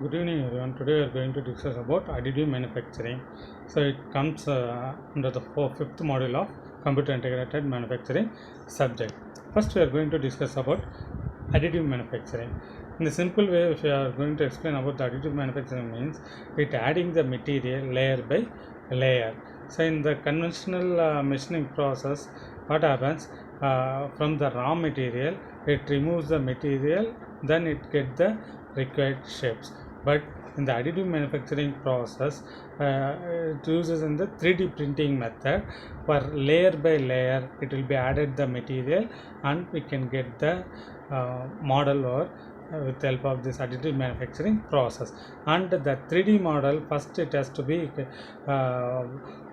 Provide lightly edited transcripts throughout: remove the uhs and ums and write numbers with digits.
Good evening everyone. Today we are going to discuss about additive manufacturing. So it comes under the fifth module of computer integrated manufacturing subject. First we are going to discuss about additive manufacturing. In a simple way, if we are going to explain about the additive manufacturing means it adding the material layer by layer. So in the conventional machining process, what happens from the raw material, it removes the material, then it get the required shapes. But in the additive manufacturing process, it uses in the 3D printing method. For layer by layer it will be added the material and we can get the model or with the help of this additive manufacturing process. And the 3D model, first it has to be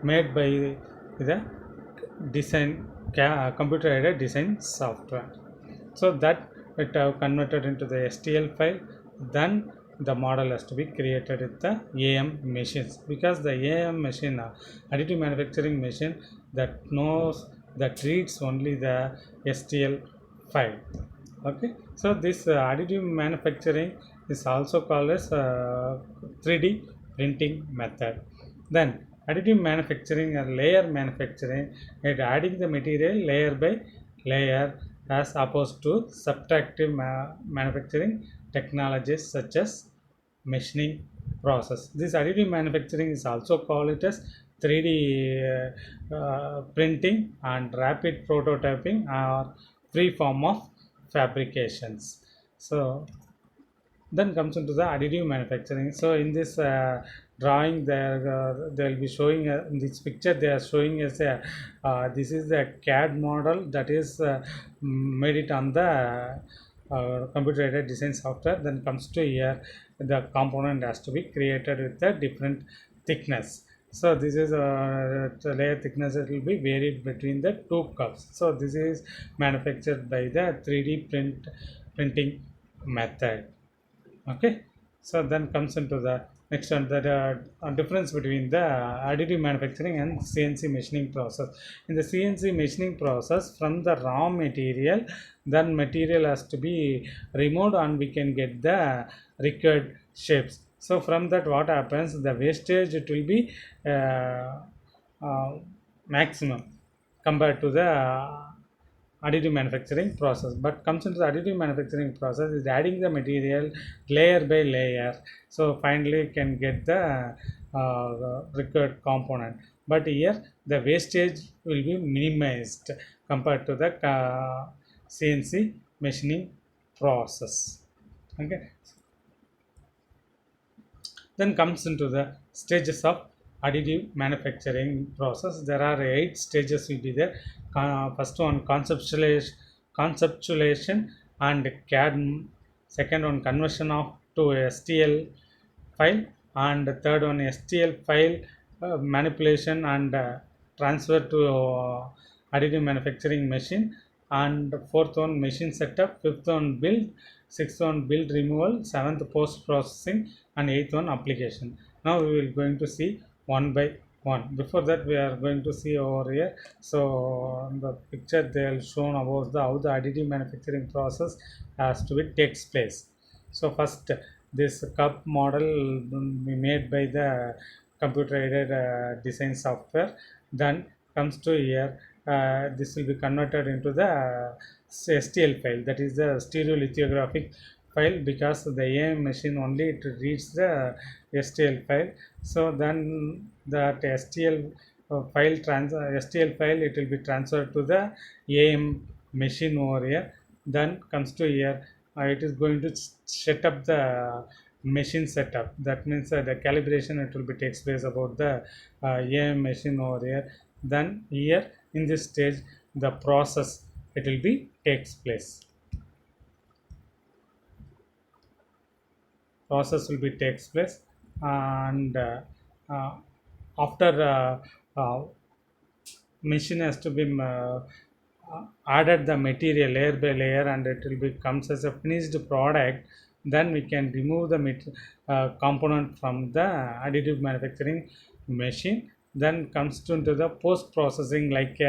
made by the design computer aided design software, so that it have converted into the STL file. Then the model has to be created with the AM machines, because the AM machine, additive manufacturing machine, that knows, that reads only the STL file. Okay, so this additive manufacturing is also called as 3D printing method. Then additive manufacturing or layer manufacturing, it adding the material layer by layer, as opposed to subtractive manufacturing technologies such as machining process. This additive manufacturing is also called it as 3D printing and rapid prototyping or free form of fabrications. So then comes into the additive manufacturing. So in this drawing, they will be showing in this picture they are showing as a this is the CAD model that is made it on the computer aided design software. Then comes to here, the component has to be created with a different thickness. So this is the layer thickness, it will be varied between the two curves. So this is manufactured by the 3D printing method. Okay, so then comes into the next one, that difference between the additive manufacturing and CNC machining process. In the CNC machining process, from the raw material, then material has to be removed and we can get the required shapes. So from that, what happens, the wastage, it will be uh, maximum compared to the additive manufacturing process. But comes into the additive manufacturing process is adding the material layer by layer, so finally can get the required component. But here the wastage will be minimized compared to the CNC machining process. Okay, then comes into the stages of additive manufacturing process. There are 8 stages will be there. First one, conceptualization and CAD. Second one, conversion of to STL file. And third one, STL file manipulation and transfer to additive manufacturing machine. And fourth one, machine setup. Fifth one, build. Sixth one, build removal. Seventh, post processing. And eighth one, application. Now we will going to see one by one. Before that, we are going to see over here. So in the picture they are shown about the how the additive manufacturing process has to be takes place. So first, this cup model be made by the computer aided design software. Then comes to here, this will be converted into the STL file, that is the stereolithographic file, because the AM machine only it reads the STL file. So then that STL file, it will be transferred to the AM machine over here. Then comes to here, it is going to set up the machine setup. That means the calibration, it will be takes place about the AM machine over here. Then here in this stage, the process, it will be takes place. Process will be takes place. And uh, after machine has to be added the material layer by layer, and it will be comes as a finished product. Then we can remove the component from the additive manufacturing machine. Then comes to into the post processing, like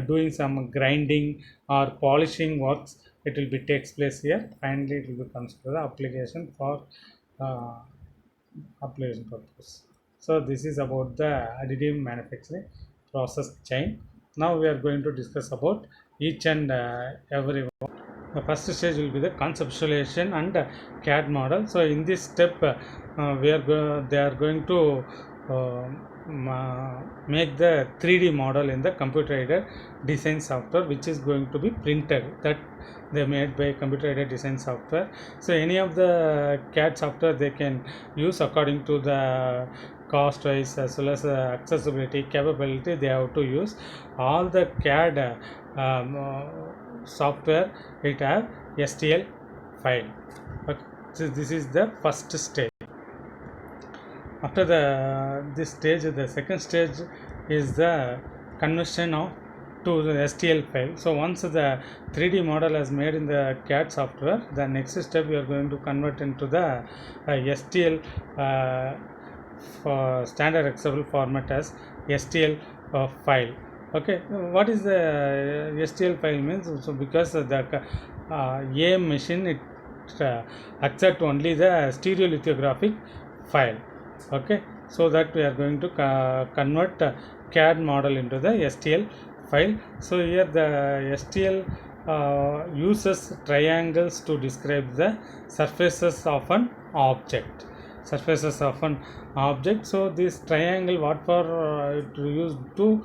doing some grinding or polishing works, it will be takes place here. Finally it will be comes to the application for uh, application purpose. So this is about the additive manufacturing process chain. Now we are going to discuss about each and every one. The first stage will be the conceptualization and CAD model. So in this step, they are going to make the 3D model in the computer aided design software, which is going to be printed. That they made by computer aided design software. So any of the CAD software they can use according to the cost wise as well as accessibility capability. They have to use all the CAD software. It have STL file. Okay. So this is the first stage. After this stage, the second stage is the conversion of to the STL file. So once the 3D model is made in the CAD software, the next step we are going to convert into the STL for standard acceptable format as STL file. Okay, what is the STL file means? So because the AM machine it accept only the stereolithographic file. Okay, so that we are going to convert CAD model into the STL file. So here the STL uses triangles to describe the surfaces of an object. So this triangle what for it used to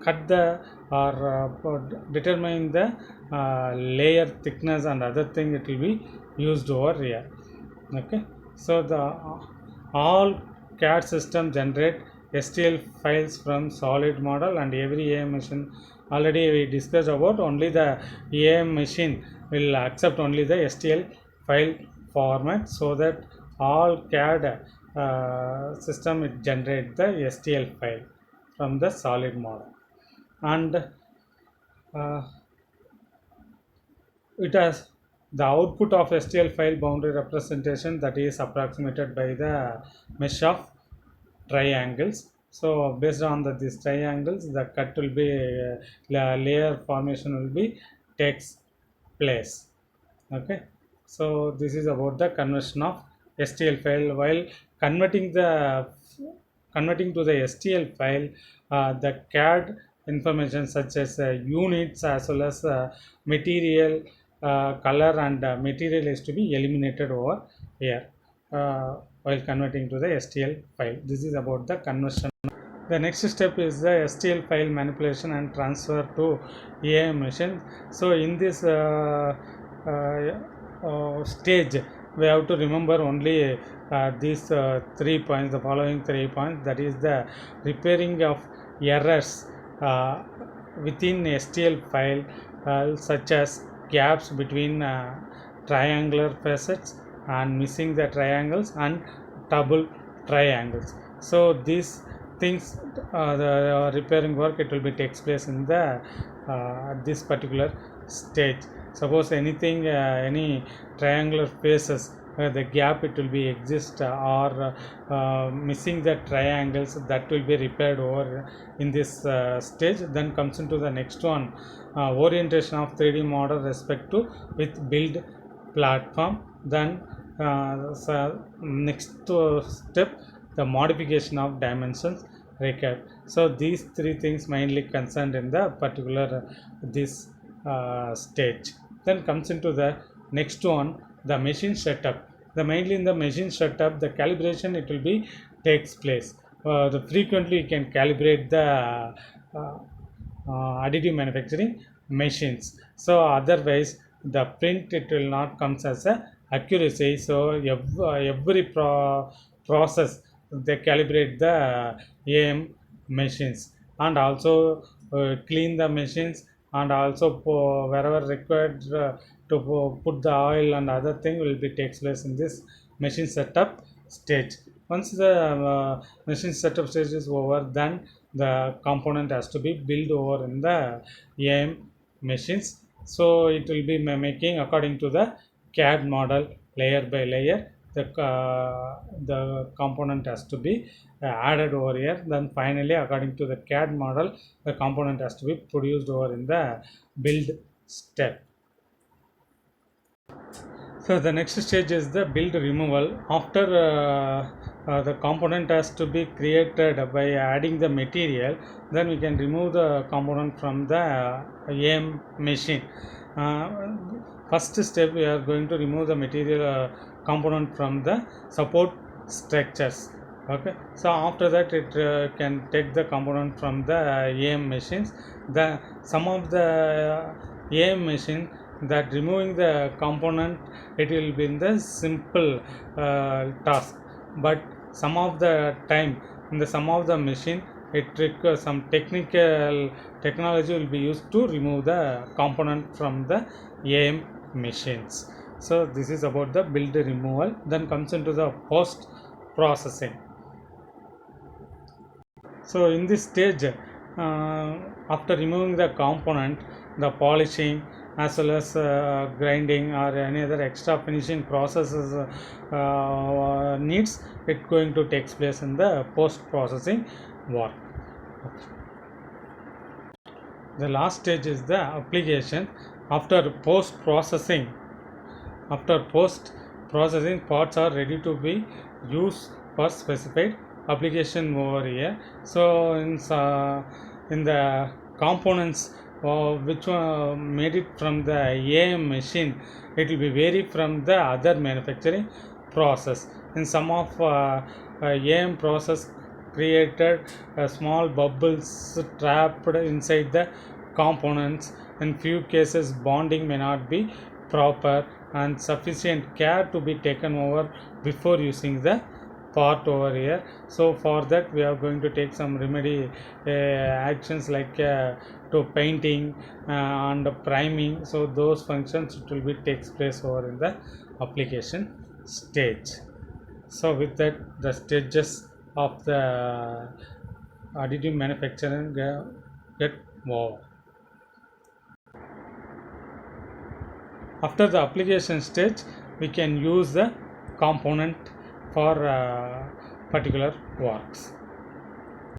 cut the or determine the layer thickness and other thing, it will be used over here. Okay, so the all CAD system generate STL files from solid model, and every AM machine already we discussed about only the AM machine will accept only the STL file format, so that all CAD system it generate the STL file from the solid model, and it has the output of STL file boundary representation that is approximated by the mesh of triangles. So based on these triangles, the cut will be layer formation will be takes place. Okay, so this is about the conversion of STL file. While converting the converting to the STL file, the CAD information such as units as well as material, color and material is to be eliminated over here while converting to the STL file. This is about the conversion. The next step is the STL file manipulation and transfer to AM machine. So in this stage, we have to remember only these 3 points, the following 3 points. That is the repairing of errors within STL file, such as gaps between triangular facets and missing the triangles and double triangles. So these things, the repairing work, it will be takes place in the this particular stage. Suppose anything any triangular faces the gap it will be exist or missing the triangles, that will be repaired over in this stage. Then comes into the next one, orientation of 3D model respect to with build platform. Then next step, the modification of dimensions required. So these three things mainly concerned in the particular this stage. Then comes into the next one, the machine setup. The mainly in the machine setup, the calibration it will be takes place. The frequently you can calibrate the additive manufacturing machines. So otherwise the print it will not comes as a accuracy. So every process they calibrate the AM machines, and also clean the machines, and also wherever required to put the oil and other thing will be takes place in this machine setup stage. Once the machine setup stage is over, then the component has to be built over in the AM machines. So it will be making according to the CAD model layer by layer. The component has to be added over here. Then finally, according to the CAD model, the component has to be produced over in the build step. So the next stage is the build removal. After the component has to be created by adding the material, then we can remove the component from the AM machine. Uh, First step, we are going to remove the material component from the support structures. Okay, so after that it can take the component from the AM machines. The some of the AM machine that removing the component, it will be in the simple task, but some of the time in the some of the machine it requires some technical technology will be used to remove the component from the AM machines. So this is about the build removal. Then comes into the post processing. So in this stage, after removing the component, the polishing as well as grinding or any other extra finishing processes needs, it going to take place in the post processing work. The last stage is the application. After post processing, parts are ready to be used for specified application over here. So in the components which made it from the AM machine, it will be vary from the other manufacturing process. In some of AM process created small bubbles trapped inside the components. In few cases bonding may not be proper and sufficient care to be taken over before using the part over here. So for that we are going to take some remedy actions like to painting and priming. So those functions it will be takes place over in the application stage. So with that, the stages of the additive manufacturing get over. After the application stage, we can use the component for particular works.